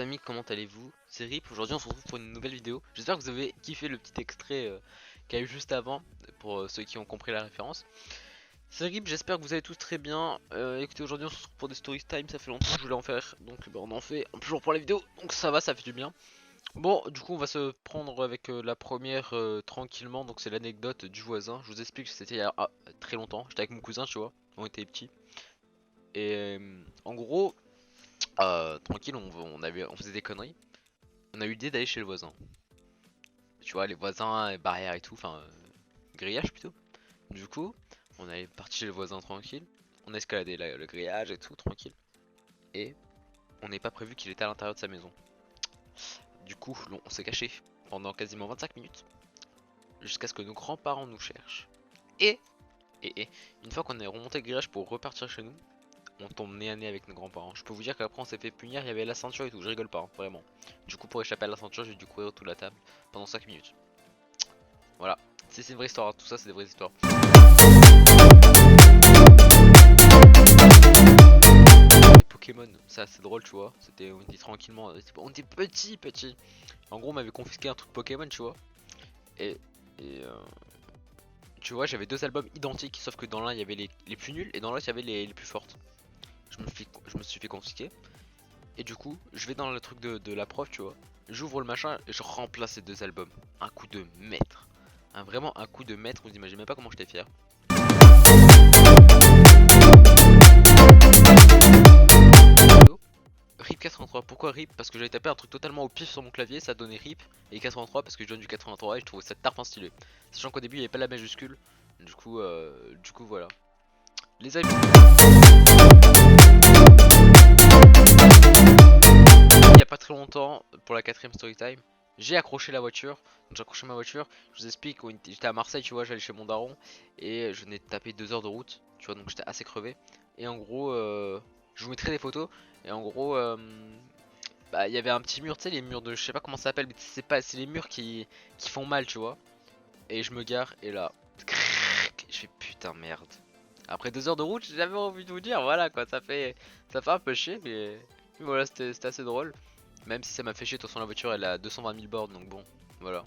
amis, comment allez-vous? C'est Rip, aujourd'hui on se retrouve pour une nouvelle vidéo. J'espère que vous avez kiffé le petit extrait qu'il y a eu juste avant, pour ceux qui ont compris la référence. C'est Rip, j'espère que vous allez tous très bien. Écoutez, aujourd'hui on se retrouve pour des story time, ça fait longtemps que je voulais en faire, donc on en fait un peu jour pour la vidéo, donc ça va, ça fait du bien. Bon, du coup on va se prendre avec la première tranquillement, donc c'est l'anecdote du voisin. Je vous explique, c'était il y a très longtemps, j'étais avec mon cousin, tu vois, on était petits. Et en gros... tranquille, on faisait des conneries. On a eu l'idée d'aller chez le voisin. Tu vois, les voisins, barrières et tout, enfin, grillage plutôt. Du coup, on est parti chez le voisin tranquille. On a escaladé le grillage et tout, tranquille. Et on n'est pas prévu qu'il était à l'intérieur de sa maison. Du coup, on s'est caché pendant quasiment 25 minutes. Jusqu'à ce que nos grands-parents nous cherchent. Et, une fois qu'on est remonté le grillage pour repartir chez nous, on tombe nez à nez avec nos grands-parents. Je peux vous dire qu'après on s'est fait punir, il y avait la ceinture et tout, je rigole pas, hein, vraiment. Du coup pour échapper à la ceinture j'ai dû courir autour de la table pendant 5 minutes. Voilà, c'est une vraie histoire, hein. Tout ça c'est des vraies histoires. Pokémon, ça c'est drôle tu vois, on était tranquillement, on était petit. En gros on m'avait confisqué un truc Pokémon tu vois. Et tu vois j'avais deux albums identiques, sauf que dans l'un il y avait les plus nuls et dans l'autre il y avait les plus fortes. Je me suis fait confisquer. Et du coup, je vais dans le truc de la prof, tu vois. J'ouvre le machin et je remplace ces deux albums. Un coup de maître. Vraiment un coup de maître, vous imaginez même pas comment j'étais fier. RIP 83, pourquoi RIP? Parce que j'avais tapé un truc totalement au pif sur mon clavier, ça donnait RIP. Et 83 parce que je viens du 83 et je trouvais ça tarpin stylé. Sachant qu'au début il n'y avait pas la majuscule. Du coup voilà. Les amis. Il y a pas très longtemps, pour la 4ème story time, j'ai accroché la voiture. Donc j'ai accroché ma voiture. Je vous explique, j'étais à Marseille, tu vois, j'allais chez mon daron et je venais de taper 2 heures de route, tu vois, donc j'étais assez crevé. Et en gros, je vous mettrai des photos. Et en gros, bah il y avait un petit mur, tu sais, les murs de, je sais pas comment ça s'appelle, mais c'est les murs qui font mal, tu vois. Et je me gare et là, je fais putain merde. Après 2 heures de route, j'avais envie de vous dire, voilà quoi, ça fait un peu chier, mais voilà, c'était assez drôle. Même si ça m'a fait chier, de toute façon la voiture elle a 220 000 bornes, donc bon, voilà.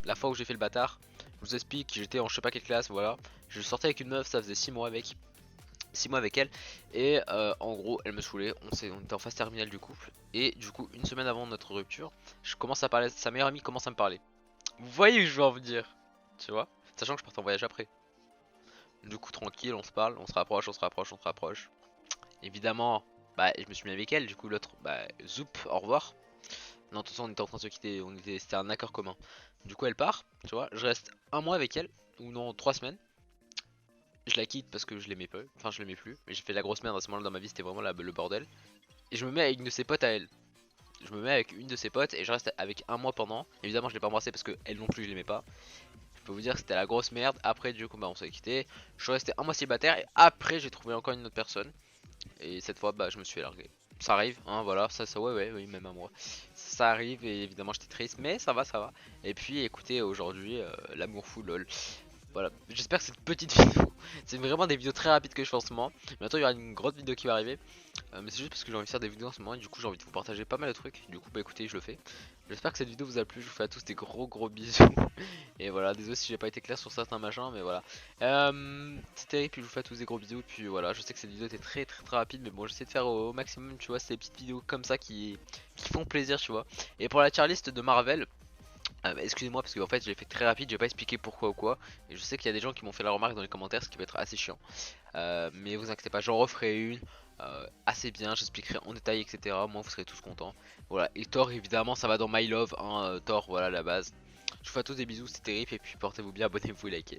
La fois où j'ai fait le bâtard, je vous explique, j'étais en je sais pas quelle classe, voilà. Je sortais avec une meuf, ça faisait 6 mois avec. 6 mois avec elle et en gros elle me saoulait, on était en phase terminale du couple et du coup une semaine avant notre rupture je commence à parler, sa meilleure amie commence à me parler. Vous voyez que je veux en dire, tu vois, sachant que je partais en voyage après. Du coup tranquille, on se parle, on se rapproche. Évidemment bah je me suis mis avec elle, du coup l'autre bah zoup au revoir. Non de toute façon on était en train de se quitter, c'était un accord commun. Du coup elle part, tu vois, je reste un mois avec elle, ou non 3 semaines. Je la quitte parce que je l'aimais pas, enfin je l'aimais plus, mais j'ai fait la grosse merde à ce moment là dans ma vie, c'était vraiment le bordel. Et je me mets avec une de ses potes à elle. Je me mets avec une de ses potes et je reste avec un mois pendant. Évidemment je l'ai pas embrassée parce que elle non plus je l'aimais pas. Je peux vous dire que c'était la grosse merde. Après du coup bah on s'est quitté. Je suis resté un mois célibataire et après j'ai trouvé encore une autre personne. Et cette fois bah je me suis largué. Ça arrive, hein, voilà, ça ouais, même un mois. Ça arrive et évidemment j'étais triste, mais ça va. Et puis écoutez, aujourd'hui, l'amour fou, lol. Voilà, j'espère que cette petite vidéo, c'est vraiment des vidéos très rapides que je fais en ce moment. Bientôt il y aura une grosse vidéo qui va arriver, mais c'est juste parce que j'ai envie de faire des vidéos en ce moment et du coup j'ai envie de vous partager pas mal de trucs. Du coup bah écoutez, je le fais. J'espère que cette vidéo vous a plu, je vous fais à tous des gros bisous. Et voilà, désolé si j'ai pas été clair sur certains machins, mais voilà. C'était, puis je vous fais à tous des gros bisous. Puis voilà, je sais que cette vidéo était très rapide, mais bon j'essaie de faire au maximum, tu vois, ces petites vidéos comme ça qui font plaisir, tu vois. Et pour la tier list de Marvel, excusez-moi parce qu'en fait j'ai fait très rapide, j'ai pas expliqué pourquoi ou quoi. Et je sais qu'il y a des gens qui m'ont fait la remarque dans les commentaires, ce qui peut être assez chiant. Mais vous inquiétez pas, j'en referai une assez bien, j'expliquerai en détail etc. Moi vous serez tous contents. Voilà, et Thor évidemment ça va dans My Love, hein, Thor voilà la base. Je vous fais à tous des bisous, c'était Rip et puis portez-vous bien, abonnez-vous et likez.